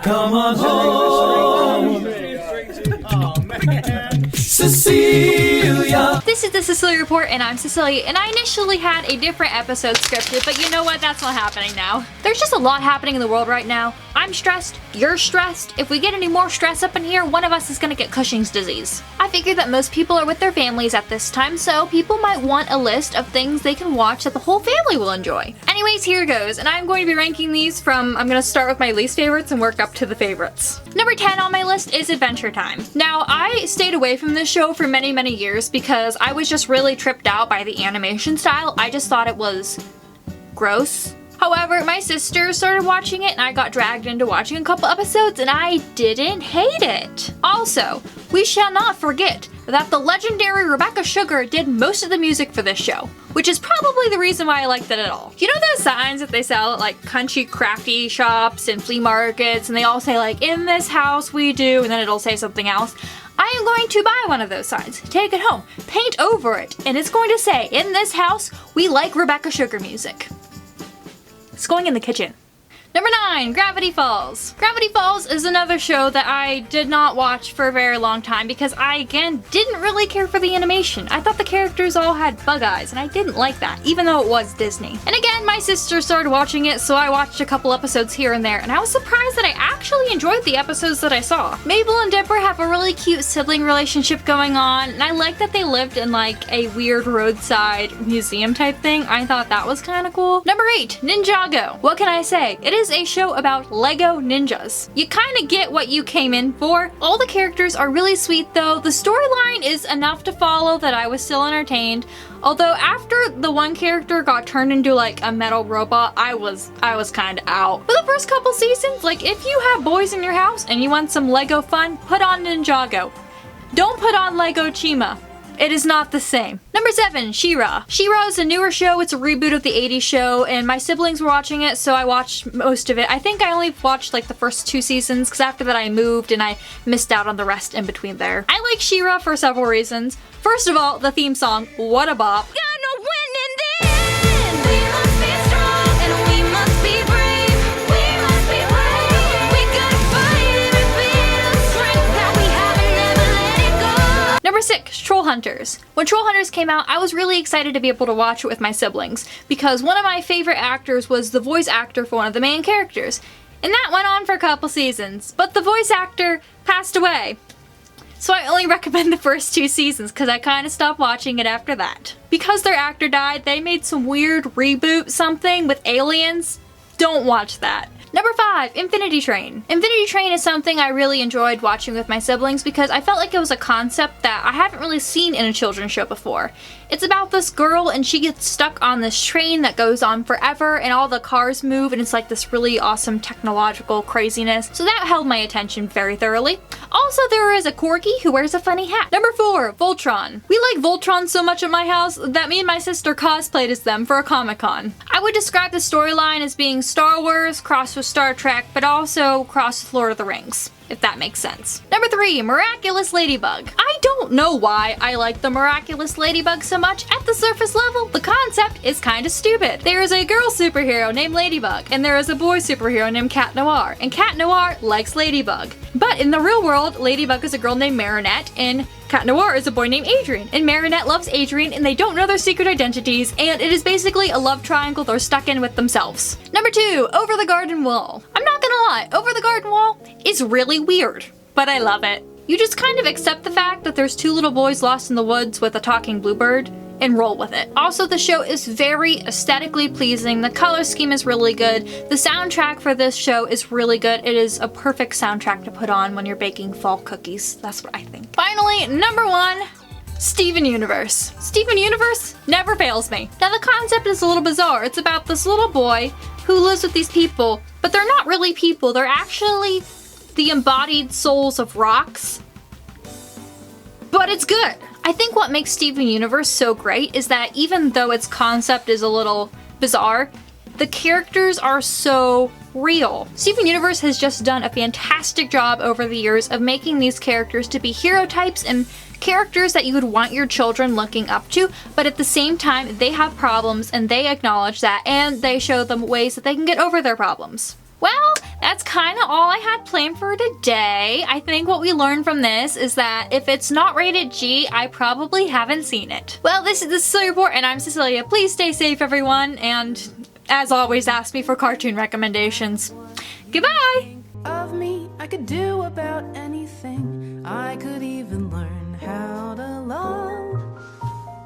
Come on home, Cecelia. This is the Cecelia Report, and I'm Cecelia, and I initially had a different episode scripted, but you know what? That's not happening now. There's just a lot happening in the world right now. I'm stressed, you're stressed. If we get any more stress up in here, one of us is gonna get Cushing's disease. I figure that most people are with their families at this time, so people might want a list of things they can watch that the whole family will enjoy. Anyways, here goes, and I'm going to be ranking these from, I'm gonna start with my least favorites and work up to the favorites. Number 10 on my list is Adventure Time. Now, I stayed away from this show for many, many years because I was just really tripped out by the animation style. I just thought it was gross. However, my sister started watching it and I got dragged into watching a couple episodes and I didn't hate it. Also, we shall not forget that the legendary Rebecca Sugar did most of the music for this show, which is probably the reason why I liked it at all. You know those signs that they sell at like country crafty shops and flea markets, and they all say like, in this house we do, and then it'll say something else? I am going to buy one of those signs, take it home, paint over it, and it's going to say, in this house, we like Rebecca Sugar music. It's going in the kitchen. Number 9, Gravity Falls. Gravity Falls is another show that I did not watch for a very long time because I, again, didn't really care for the animation. I thought the characters all had bug eyes, and I didn't like that, even though it was Disney. And again, my sister started watching it, so I watched a couple episodes here and there, and I was surprised that I actually enjoyed the episodes that I saw. Mabel and Dipper have a really cute sibling relationship going on, and I like that they lived in like a weird roadside museum type thing. I thought that was kind of cool. Number 8, Ninjago. What can I say? It is a show about Lego ninjas. You kind of get what you came in for. All the characters are really sweet though. The storyline is enough to follow that I was still entertained. Although after the one character got turned into like a metal robot, I was kind of out. For the first couple seasons, like if you have boys in your house and you want some Lego fun, put on Ninjago. Don't put on Lego Chima. It is not the same. Number 7, Shira. Shira is a newer show. It's a reboot of the 80s show, and my siblings were watching it, so I watched most of it. I think I only watched like the first 2 seasons, because after that I moved and I missed out on the rest in between there. I like Shira for several reasons. First of all, the theme song, what a bop. Number 6, Trollhunters. When Trollhunters came out, I was really excited to be able to watch it with my siblings because one of my favorite actors was the voice actor for one of the main characters. And that went on for a couple seasons, but the voice actor passed away. So I only recommend the first 2 seasons because I kind of stopped watching it after that. Because their actor died, they made some weird reboot something with aliens. Don't watch that. Number 5, Infinity Train. Infinity Train is something I really enjoyed watching with my siblings because I felt like it was a concept that I haven't really seen in a children's show before. It's about this girl and she gets stuck on this train that goes on forever and all the cars move and it's like this really awesome technological craziness. So that held my attention very thoroughly. Also, there is a corgi who wears a funny hat. Number 4, Voltron. We like Voltron so much at my house that me and my sister cosplayed as them for a Comic-Con. I would describe the storyline as being Star Wars crossed with Star Trek, but also crossed with Lord of the Rings, if that makes sense. Number 3, Miraculous Ladybug. I don't know why I like the Miraculous Ladybug so much. At the surface level, the concept is kind of stupid. There is a girl superhero named Ladybug, and there is a boy superhero named Cat Noir, and Cat Noir likes Ladybug. But in the real world, Ladybug is a girl named Marinette, and Cat Noir is a boy named Adrian, and Marinette loves Adrian, and they don't know their secret identities, and it is basically a love triangle they're stuck in with themselves. Number 2, Over the Garden Wall. I'm not gonna lie, Over the Garden Wall is really weird, but I love it. You just kind of accept the fact that there's 2 little boys lost in the woods with a talking bluebird, and roll with it. Also, the show is very aesthetically pleasing. The color scheme is really good. The soundtrack for this show is really good. It is a perfect soundtrack to put on when you're baking fall cookies. That's what I think. Finally, number 1, Steven Universe. Steven Universe never fails me. Now, the concept is a little bizarre. It's about this little boy who lives with these people, but they're not really people. They're actually the embodied souls of rocks. But it's good. I think what makes Steven Universe so great is that even though its concept is a little bizarre, the characters are so real. Steven Universe has just done a fantastic job over the years of making these characters to be hero types and characters that you would want your children looking up to, but at the same time, they have problems and they acknowledge that and they show them ways that they can get over their problems. Well, that's kind of all I had planned for today. I think what we learned from this is that if it's not rated G, I probably haven't seen it. Well, this is the Cecelia Report, and I'm Cecelia. Please stay safe, everyone, and as always, ask me for cartoon recommendations. Goodbye! Of me, I could do about anything. I could